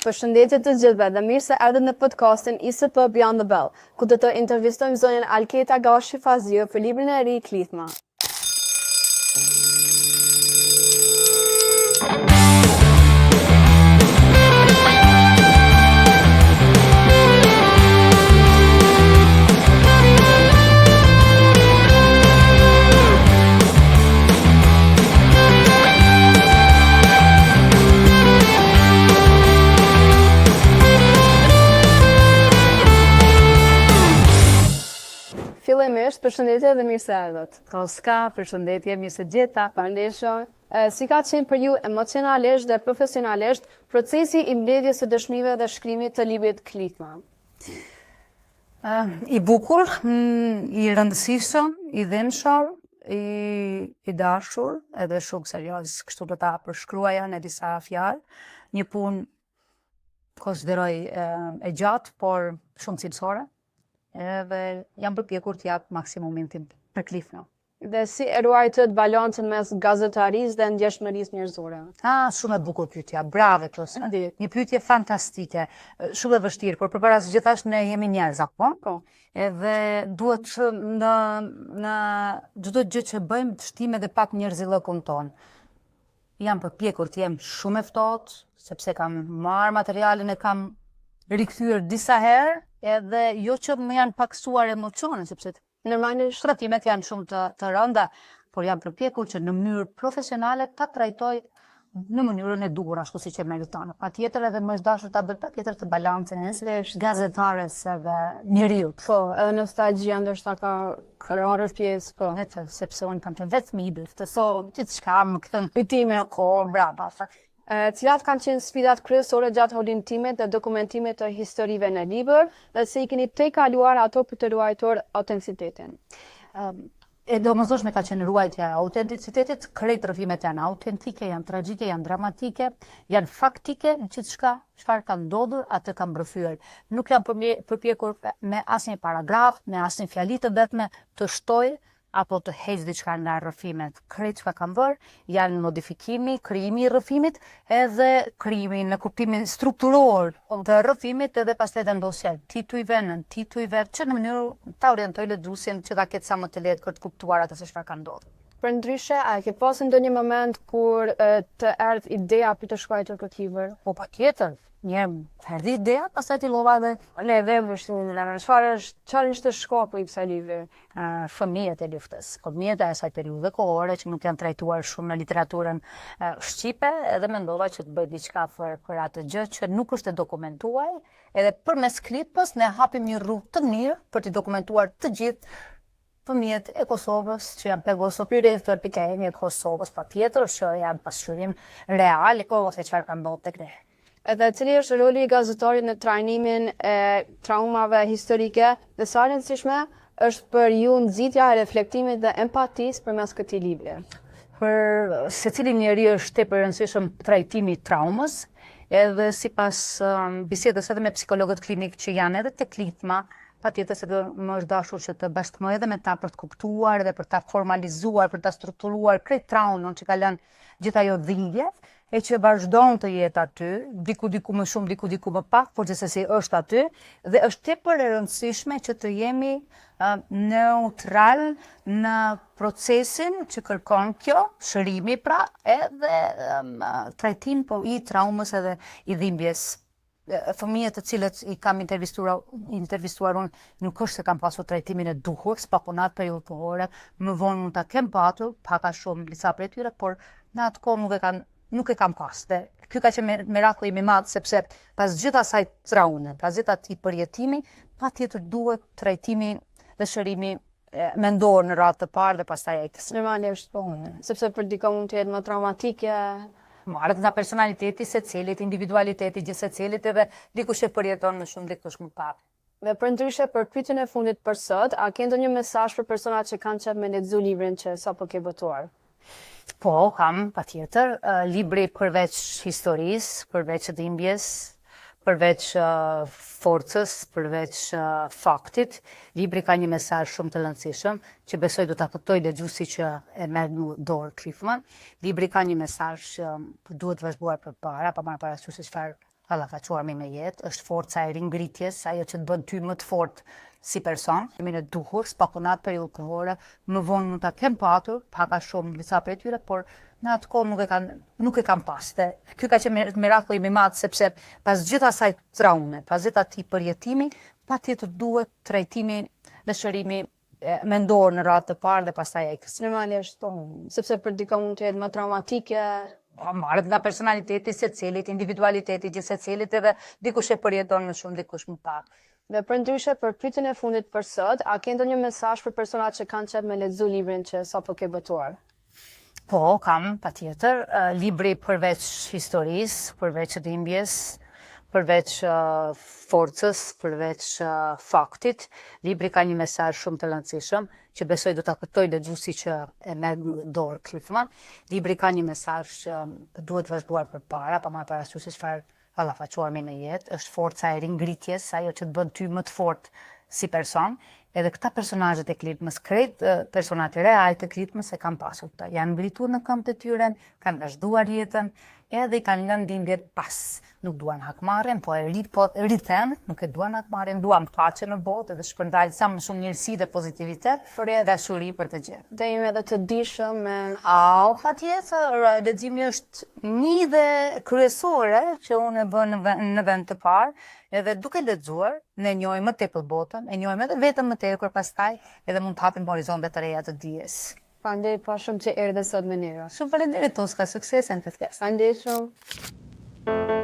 Përshëndetje të gjithëve dhe mirë se erdhët në podcastin ISP Beyond the Bell, ku do të intervistojmë zonjën Alketa Gashi Fazio për librin e ri Klithma. Fillimisht, përshëndetje dhe mirë se erdhët. Koska, përshëndetje, mirë se gjeta. Faleminderit. Si ka qenë për ju emocionalisht dhe profesionalisht procesi i mbledhjes së dëshmive dhe shkrimit të librit Klithma? I bukur, i rëndësishëm, i dhenshëm, i dashur, edhe shumë serioz, kështu do ta përshkruaja në disa fjalë. Një punë konsideroj e gjatë, por shumë cilësore. Edhe jam përpjekur të jap maksimumin tim për Klithma. Dhe si e ruajtët balancën mes gazetarisë dhe ndjeshmërisë njerëzore? Shumë e bukur pyetja, brave Klos. Një pyetje fantastike, shumë e vështirë, por përpara së gjithas ne jemi njerëz, apo? Edhe duhet në çdo gjë që bëjmë të shtim edhe pak njerëzillëkun ton. Jam përpjekur të jem shumë e ftohtë, sepse kam marrë materialin e kam rikthyer disa herë, edhe jo që më janë paksuar emocionet, sepse Normalisht shtratimet janë shumë të rënda, por jam përpjekur që në mënyrë profesionale ta trajtoj në mënyrën e duhur, ashtu siç e meriton. Patjetër edhe më është dashur ta bëj patjetër të balancën e gazetares edhe njeriu. Po, edhe nostalgjia ndoshta ka rarë pjesë, po. Vetë sepse unë kam qenë vetëm i të thonë gjithçka më kthen kujtime kohë brava. Cilat kanë qenë sfidat kryesore gjatë holdimtimit dhe dokumentimit të historive në libër dhe se i keni tejkaluar ato për të ruajtur autenticitetin? E domosdoshme ka qenë ruajtja e autenticitetit, krejt rrëfimet janë autentike, janë tragjike, janë dramatike, janë faktike, gjithçka çfarë ka ndodhur atë kam mbërthyer. Nuk jam përpjekur me asnjë paragraf, me asnjë fjali të vetme të shtoj apo të heq diçka nga rrëfimet. Krejt çka kam bërë janë modifikimi, krijimi i rrëfimit, edhe krijimi në kuptimin strukturor të rrëfimit, edhe pastaj vendosja titujve, nën titujve, që në mënyrë ta orientoj lexuesin që ta ketë sa më të lehtë për të kuptuar atë se çfarë ka ndodhur. Për ndryshe, a ke pasur ndonjë moment kur të erdhë ideja për të shkruar këtë libër? Po patjetër. Një erdhi ideja, pastaj fillova dhe Ne dhe çfarë ishte shkapi i kësaj libri? Fëmijët e luftës. Fëmijët e asaj periudhe kohore që nuk janë trajtuar shumë në literaturën shqipe, edhe mendova që të bëj diçka për atë gjë që nuk është e dokumentuar, edhe përmes klipës ne hapim një rrugë të mirë për të dokumentuar të gjithë fëmijët e Kosovës që janë pegosur për rrethpikën e Kosovës, patjetër që janë pasqyrim real ose çfarë ka ndodhur tek ne. Edhe cili është roli i gazetarit në trajnimin e traumave historike dhe sa e rëndësishme është për ju nxitja e reflektimit dhe empatisë përmes këtij libri? Për secili njeri është tepër e rëndësishëm trajtimi i traumës, edhe sipas bisedës edhe me psikologët klinik që janë edhe tek Klithma, patjetër se më është dashur që të bashkëmoj edhe me ta për të kuptuar dhe për ta formalizuar, për ta strukturuar krejt traumën që ka lënë gjithë ajo dhimbje, e që vazhdon të jetë aty, diku më shumë, diku më pak, por gjithsesi është aty, dhe është tepër e rëndësishme që të jemi neutral në procesin që kërkon kjo, shërimi pra, edhe trajtim i traumës edhe i dhimbjes. Fëmijët të cilët i kam intervistuar unë, nuk është se kam pasur trajtimin e duhur, s'paku në atë periudhë kohore, më vonë mund ta kem patur, paka shumë disa prej tyre, por në atë kohë nuk e kam pas. Dhe ky ka qenë mirakulli më i madh sepse pas gjithë asaj traume, pas gjithë atij përjetimi, patjetër duhet trajtimi dhe shërimi mendor në radhë të parë dhe pastaj ekse. Normalisht po, sepse për dikon mund të jetë më traumatike. Marrët nga personaliteti secilit, individualiteti gjithë secilit, edhe dikush e përjeton më shumë, dikush më pak. Dhe për ndryshe për pyetjen e fundit për sot, a ke ndonjë mesazh për personat që kanë qenë me lexu librin që sapo ke botuar? Po, kam, patjetër. Libri përveç historisë, përveç dhimbjes, përveç forcës, përveç faktit, libri ka një mesazh shumë të rëndësishëm, që besoj do ta kuptoj lexuesi që e merr në dorë Klithma. Libri ka një mesazh që duhet vazhduar përpara, pa marrë parasysh se çfarë hallafaquar me jetë, është forca e ringritjes, ajo që të bën ty më të fortë si person. Jemi në duhur, spakonat periudhë kohore, më vonë mund ta kem patur, pak a shumë disa prej tyre, por në atë kohë nuk e kanë pas. Dhe ky ka qenë mirakulli më i madh sepse pas gjithë asaj traume, pas gjithë atij përjetimi, patjetër duhet trajtimi dhe shërimi mendor në radhë të parë dhe pastaj ekës. Normalisht, sepse për dikon mund të jetë më traumatike. Marrët nga personaliteti secilit, individualiteti gjithë secilit edhe dikush e përjeton më shumë, dikush më pak. Dhe për ndryshe, për pyetjen e fundit për sot, a ke ndonjë mesazh për personat që kanë qef me lexu librin që sapo ke botuar? Po, kam, patjetër. Libri përveç historisë, përveç dhimbjes, përveç forcës, përveç faktit, libri ka një mesazh shumë të rëndësishëm, që besoj do ta kuptoj lexuesi që e merr në dorë Cliffman. Libri ka një mesazh që duhet vazhduar përpara, pa marrë parasysh çfarë hallafaquar me në jetë, është forca e ringritjes, ajo që të bën ty më të fortë si person. Edhe këta personazhet e Cliffmans, krejt personat e real të Cliffmans e kanë pasur këta. Janë ngritur në këmbët e tyre, kanë vazhduar jetën, edhe i kanë lënë dhimbjet pas. Nuk duan hakmarrjen, po rriten, nuk e duan hakmarrjen, duan paqe në botë dhe shpërndajnë sa më shumë njëlsi dhe pozitivitet, por edhe dashuri për të gjithë. Dhe jemi edhe të dijshëm me... Patjetër, leximi është një dhe kryesore që unë e bën në vend të parë, edhe duke lexuar, ne njohim më tepër botën, e njohim edhe vetëm më tepër pastaj, edhe mund të hapim horizonte të reja të dijes. Faleminderit pa shumë që erdhe sot me ne. Shumë faleminderit Toska, suksesen të ftes. Faleminderit shumë.